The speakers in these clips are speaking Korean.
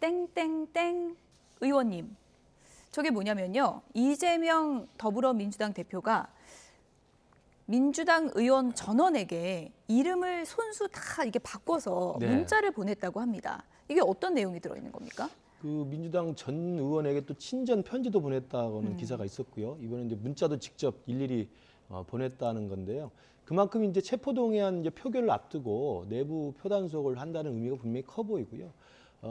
땡땡땡 의원님. 저게 뭐냐면요. 이재명 더불어민주당 대표가 민주당 의원 전원에게 이름을 손수 다 이게 바꿔서 문자를 보냈다고 합니다. 이게 어떤 내용이 들어있는 겁니까? 그 민주당 전 의원에게 또 친전 편지도 보냈다고는 기사가 있었고요. 이번에 이제 문자도 직접 일일이 보냈다는 건데요. 그만큼 이제 체포동의안 이제 표결을 앞두고 내부 표단속을 한다는 의미가 분명히 커 보이고요.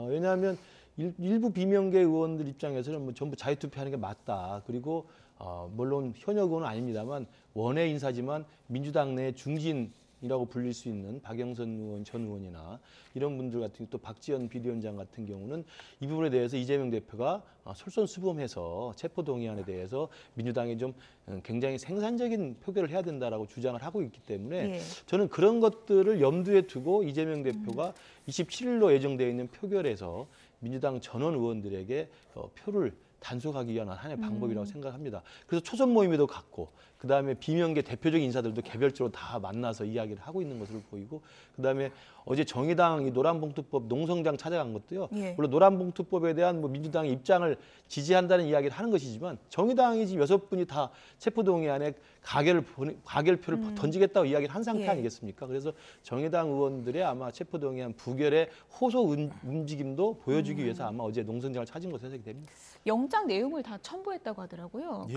왜냐하면 일부 비명계 의원들 입장에서는 뭐 전부 자유투표하는 게 맞다. 그리고 물론 현역 의원은 아닙니다만 원외 인사지만 민주당 내 중진이라고 불릴 수 있는 박영선 의원 전 의원이나 이런 분들 같은 경우 또 박지원 비대위원장 같은 경우는 이 부분에 대해서 이재명 대표가 솔선수범해서 체포동의안에 대해서 민주당이 좀 굉장히 생산적인 표결을 해야 된다라고 주장을 하고 있기 때문에 저는 그런 것들을 염두에 두고 이재명 대표가 27일로 예정되어 있는 표결에서 민주당 전원 의원들에게 표를 단속하기 위한 하나의 방법이라고 생각합니다. 그래서 초선 모임에도 갔고 그다음에 비명계 대표적인 인사들도 개별적으로 다 만나서 이야기를 하고 있는 것으로 보이고 그다음에 어제 정의당 이 노란봉투법 농성장 찾아간 것도요. 물론 노란봉투법에 대한 뭐 민주당의 입장을 지지한다는 이야기를 하는 것이지만 정의당이 지금 6분이 다 체포동의안에 가결표를 던지겠다고 이야기를 한 상태 아니겠습니까? 그래서 정의당 의원들의 아마 체포동의안 부결의 호소 움직임도 보여주기 위해서 아마 어제 농성장을 찾은 것으로 해석이 됩니다. 영장 내용을 다 첨부했다고 하더라고요.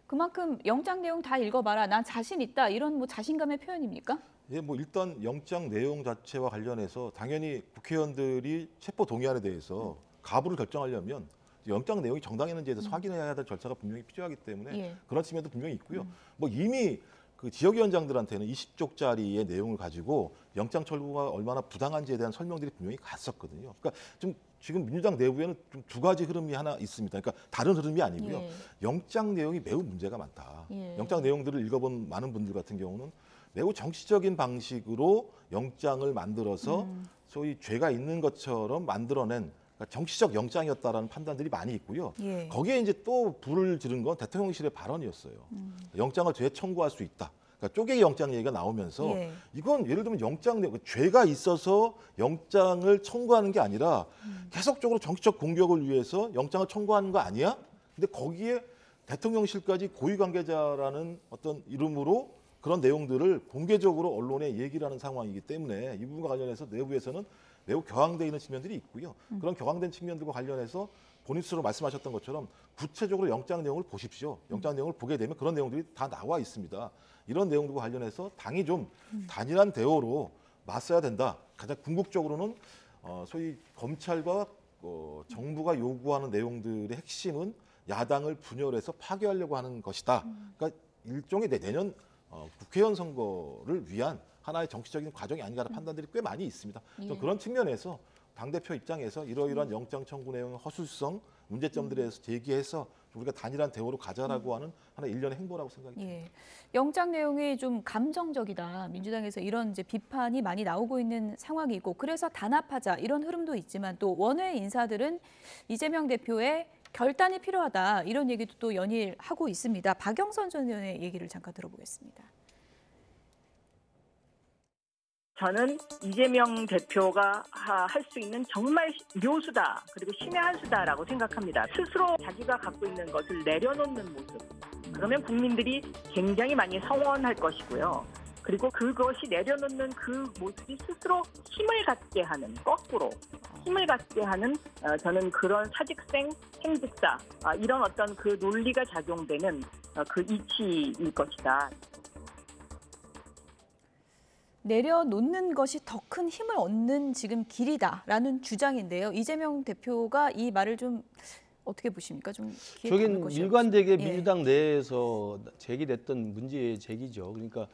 그만큼 영장 내용 다 읽어봐라. 난 자신 있다. 이런 뭐 자신감의 표현입니까? 예, 뭐 일단 영장 내용 자체와 관련해서 당연히 국회의원들이 체포 동의안에 대해서 가부를 결정하려면 영장 내용이 정당했는지에 대해서 확인해야 될 절차가 분명히 필요하기 때문에 그런 측면도 분명히 있고요. 뭐 이미 그 지역위원장들한테는 20쪽짜리의 내용을 가지고 영장 철구가 얼마나 부당한지에 대한 설명들이 분명히 갔었거든요. 그러니까 좀 지금 민주당 내부에는 좀 두 가지 흐름이 하나 있습니다. 그러니까 다른 흐름이 아니고요. 영장 내용이 매우 문제가 많다. 영장 내용들을 읽어본 많은 분들 같은 경우는 매우 정치적인 방식으로 영장을 만들어서 소위 죄가 있는 것처럼 만들어낸 그러니까 정치적 영장이었다라는 판단들이 많이 있고요. 거기에 이제 또 불을 지른 건 대통령실의 발언이었어요. 영장을 재청구할 수 있다. 그러니까 쪼개기 영장 얘기가 나오면서 이건 예를 들면 영장 내용, 죄가 있어서 영장을 청구하는 게 아니라 계속적으로 정치적 공격을 위해서 영장을 청구하는 거 아니야? 근데 거기에 대통령실까지 고위 관계자라는 어떤 이름으로 그런 내용들을 공개적으로 언론에 얘기를 하는 상황이기 때문에 이 부분과 관련해서 내부에서는 매우 격앙되어 있는 측면들이 있고요. 그런 격앙된 측면들과 관련해서 본인 스스로 말씀하셨던 것처럼 구체적으로 영장 내용을 보십시오. 영장 내용을 보게 되면 그런 내용들이 다 나와 있습니다. 이런 내용들과 관련해서 당이 좀 단일한 대우로 맞서야 된다. 가장 궁극적으로는 소위 검찰과 정부가 요구하는 내용들의 핵심은 야당을 분열해서 파괴하려고 하는 것이다. 그러니까 일종의 내년 국회의원 선거를 위한 하나의 정치적인 과정이 아닌가라는 판단들이 꽤 많이 있습니다. 그런 측면에서 당대표 입장에서 이러이러한 영장 청구 내용의 허술성, 문제점들에 대해서 제기해서 우리가 단일한 대우로 가자라고 하는 하나의 일련의 행보라고 생각이 듭니다. 영장 내용이 좀 감정적이다. 민주당에서 이런 이제 비판이 많이 나오고 있는 상황이고 그래서 단합하자 이런 흐름도 있지만 또 원외 인사들은 이재명 대표의 결단이 필요하다. 이런 얘기도 또 연일하고 있습니다. 박영선 전 의원의 얘기를 잠깐 들어보겠습니다. 저는 이재명 대표가 할 수 있는 정말 묘수다 그리고 신의 한 수다라고 생각합니다. 스스로 자기가 갖고 있는 것을 내려놓는 모습. 그러면 국민들이 굉장히 많이 성원할 것이고요. 그리고 그것이 내려놓는 그 모습이 스스로 힘을 갖게 하는, 거꾸로 힘을 갖게 하는 저는 그런 사직생, 행직사 이런 어떤 그 논리가 작용되는 그 이치일 것이다. 내려놓는 것이 더 큰 힘을 얻는 지금 길이다라는 주장인데요. 이재명 대표가 이 말을 좀 어떻게 보십니까? 좀 저긴 일관되게 민주당 내에서 제기됐던 문제 제기죠. 그러니까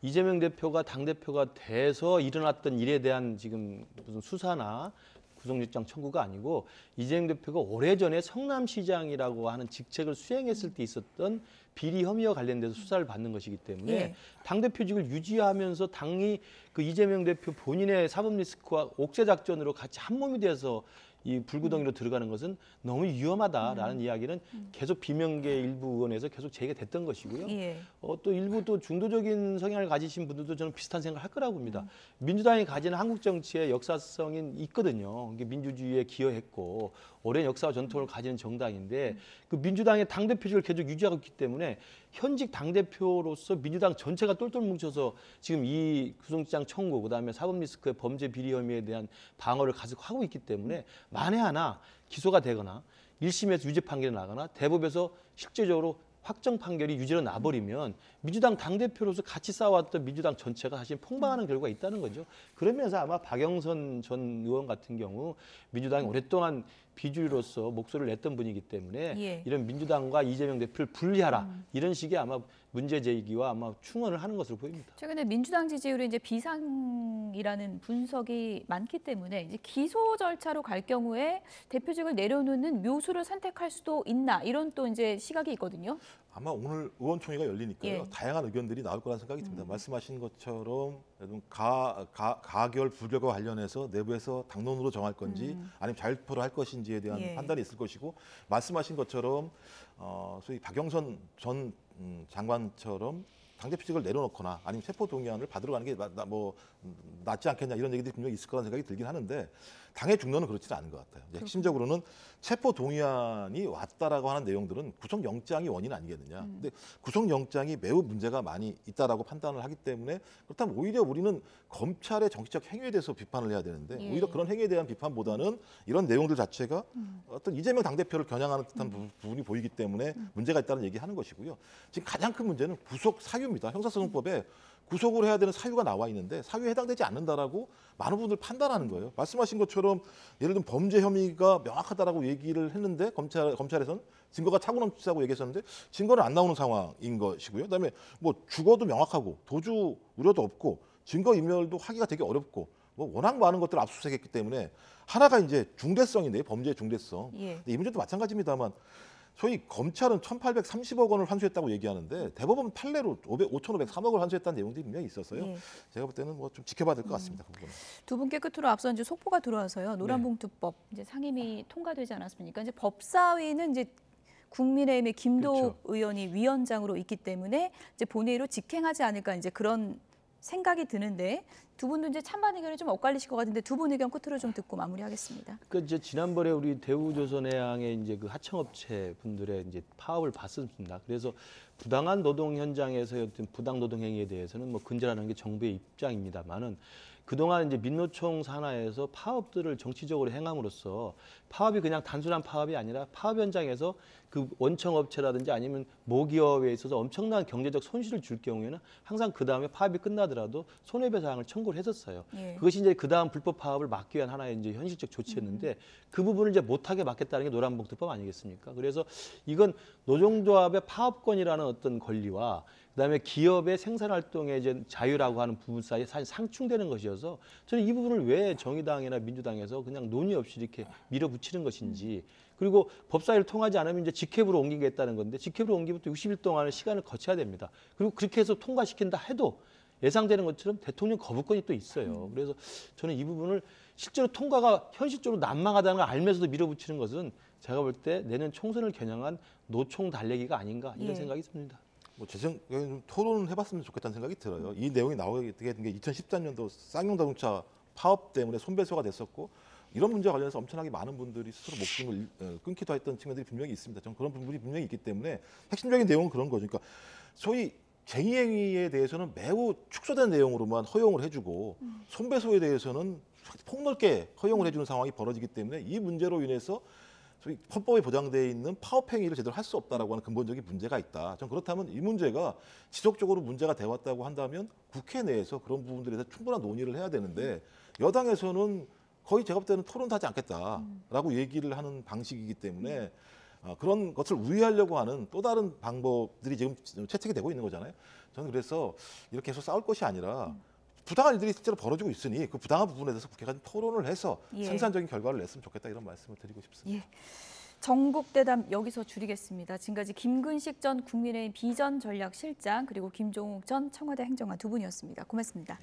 이재명 대표가 당대표가 돼서 일어났던 일에 대한 지금 무슨 수사나 구속영장 청구가 아니고 이재명 대표가 오래전에 성남시장이라고 하는 직책을 수행했을 때 있었던 비리 혐의와 관련돼서 수사를 받는 것이기 때문에 당대표직을 유지하면서 당이 그 이재명 대표 본인의 사법 리스크와 옥죄 작전으로 같이 한 몸이 돼서 이 불구덩이로 들어가는 것은 너무 위험하다라는 이야기는 계속 비명계 일부 의원에서 계속 제기가 됐던 것이고요. 예. 또 일부 또 중도적인 성향을 가지신 분들도 저는 비슷한 생각을 할 거라고 봅니다. 민주당이 가지는 한국 정치의 역사성이 있거든요. 이게 민주주의에 기여했고 오랜 역사와 전통을 가지는 정당인데 그 민주당의 당대표직을 계속 유지하고 있기 때문에 현직 당대표로서 민주당 전체가 똘똘 뭉쳐서 지금 이 구속영장 청구, 그다음에 사법리스크의 범죄 비리 혐의에 대한 방어를 계속하고 있기 때문에 만에 하나 기소가 되거나 1심에서 유죄 판결이 나거나 대법에서 실제적으로 확정 판결이 유죄로 나버리면 민주당 당대표로서 같이 싸워왔던 민주당 전체가 사실 폭망하는 결과가 있다는 거죠. 그러면서 아마 박영선 전 의원 같은 경우 민주당이 오랫동안 비주류로서 목소리를 냈던 분이기 때문에 예. 이런 민주당과 이재명 대표를 분리하라 이런 식의 아마 문제 제기와 아마 충원을 하는 것으로 보입니다. 최근에 민주당 지지율이 이제 비상이라는 분석이 많기 때문에 이제 기소 절차로 갈 경우에 대표직을 내려놓는 묘수를 선택할 수도 있나 이런 또 이제 시각이 있거든요. 아마 오늘 의원총회가 열리니까요. 예. 다양한 의견들이 나올 거라는 생각이 듭니다. 말씀하신 것처럼 가결, 부결과 관련해서 내부에서 당론으로 정할 건지 아니면 자율투표로 할 것인지에 대한 예. 판단이 있을 것이고 말씀하신 것처럼 소위 박영선 전 장관처럼 당대표직을 내려놓거나 아니면 체포동의안을 받으러 가는 게 낫지 않겠냐 이런 얘기들이 분명히 있을 거라는 생각이 들긴 하는데 당의 중론은 그렇지는 않은 것 같아요. 핵심적으로는 체포동의안이 왔다라고 하는 내용들은 구속영장이 원인 아니겠느냐. 근데 구속영장이 매우 문제가 많이 있다라고 판단을 하기 때문에 그렇다면 오히려 우리는 검찰의 정치적 행위에 대해서 비판을 해야 되는데 예. 오히려 그런 행위에 대한 비판보다는 이런 내용들 자체가 어떤 이재명 당대표를 겨냥하는 듯한 부분이 보이기 때문에 문제가 있다는 얘기하는 것이고요. 지금 가장 큰 문제는 구속 사유입니다. 형사소송법에 구속을 해야 되는 사유가 나와 있는데 사유에 해당되지 않는다라고 많은 분들 판단하는 거예요. 말씀하신 것처럼 예를 들면 범죄 혐의가 명확하다라고 얘기를 했는데 검찰에서는 증거가 차고 넘치다고 얘기했었는데 증거는 안 나오는 상황인 것이고요. 그다음에 뭐 주거도 명확하고 도주 우려도 없고 증거 인멸도 하기가 되게 어렵고 뭐 워낙 많은 것들을 압수수색했기 때문에 하나가 이제 중대성인데요. 범죄의 중대성. 예. 근데 이 문제도 마찬가지입니다만 소위 검찰은 1,830억 원을 환수했다고 얘기하는데 대법원 판례로 5,503억을 환수했다는 내용들이 분명히 있었어요. 예. 제가 볼 때는 뭐 좀 지켜봐야 될 것 같습니다. 그 부분은. 두 분께 끝으로 앞서 이제 속보가 들어와서요. 노란봉투법 이제 상임위 통과되지 않았습니까? 이제 법사위는 이제 국민의힘의 김도읍 그렇죠. 의원이 위원장으로 있기 때문에 이제 본회의로 직행하지 않을까 이제 그런 생각이 드는데 두 분도 이제 찬반 의견이 좀 엇갈리실 것 같은데 두 분 의견 끝으로 좀 듣고 마무리하겠습니다. 그 이제 지난번에 우리 대우조선해양의 이제 그 하청업체 분들의 이제 파업을 봤습니다. 그래서 부당한 노동 현장에서의 어떤 부당 노동 행위에 대해서는 뭐 근절하는 게 정부의 입장입니다만은 그동안 이제 민노총 산하에서 파업들을 정치적으로 행함으로써 파업이 그냥 단순한 파업이 아니라 파업 현장에서 그 원청업체라든지 아니면 모기업에 있어서 엄청난 경제적 손실을 줄 경우에는 항상 그 다음에 파업이 끝나더라도 손해배상을 청구를 했었어요. 예. 그것이 이제 그 다음 불법 파업을 막기 위한 하나의 이제 현실적 조치였는데 그 부분을 이제 못하게 막겠다는 게 노란봉투법 아니겠습니까? 그래서 이건 노동조합의 파업권이라는 어떤 권리와 그다음에 기업의 생산활동의 이제 자유라고 하는 부분 사이에 사실 상충되는 것이어서 저는 이 부분을 왜 정의당이나 민주당에서 그냥 논의 없이 이렇게 밀어붙이는 것인지 그리고 법사위를 통하지 않으면 이제 직회부로 옮기겠다는 건데 직회부로 옮기면 또 60일 동안의 시간을 거쳐야 됩니다. 그리고 그렇게 해서 통과시킨다 해도 예상되는 것처럼 대통령 거부권이 또 있어요. 그래서 저는 이 부분을 실제로 통과가 현실적으로 난망하다는 걸 알면서도 밀어붙이는 것은 제가 볼 때 내년 총선을 겨냥한 노총 달래기가 아닌가 이런 예. 뭐 생각이 듭니다. 제 생각에 좀 토론을 해봤으면 좋겠다는 생각이 들어요. 이 내용이 나오게 된 게 2014년도 쌍용자동차 파업 때문에 손배소가 됐었고 이런 문제와 관련해서 엄청나게 많은 분들이 스스로 목숨을 끊기도 했던 측면들이 분명히 있습니다. 저는 그런 부분이 분명히 있기 때문에 핵심적인 내용은 그런 거죠. 그러니까 소위 쟁의행위에 대해서는 매우 축소된 내용으로만 허용을 해주고 손배소에 대해서는 폭넓게 허용을 해주는 상황이 벌어지기 때문에 이 문제로 인해서 소위 헌법에 보장되어 있는 파업 행위를 제대로 할 수 없다라고 하는 근본적인 문제가 있다. 전 그렇다면 이 문제가 지속적으로 문제가 되었다고 한다면 국회 내에서 그런 부분들에 대해서 충분한 논의를 해야 되는데 여당에서는 거의 제가 볼 때는 토론도 하지 않겠다라고 얘기를 하는 방식이기 때문에 그런 것을 우회하려고 하는 또 다른 방법들이 지금 채택이 되고 있는 거잖아요. 저는 그래서 이렇게 해서 싸울 것이 아니라 부당한 일들이 실제로 벌어지고 있으니 그 부당한 부분에 대해서 국회가 좀 토론을 해서 예. 생산적인 결과를 냈으면 좋겠다 이런 말씀을 드리고 싶습니다. 예. 전국대담 여기서 줄이겠습니다. 지금까지 김근식 전 국민의힘 비전전략실장 그리고 김종욱 전 청와대 행정관 두 분이었습니다. 고맙습니다.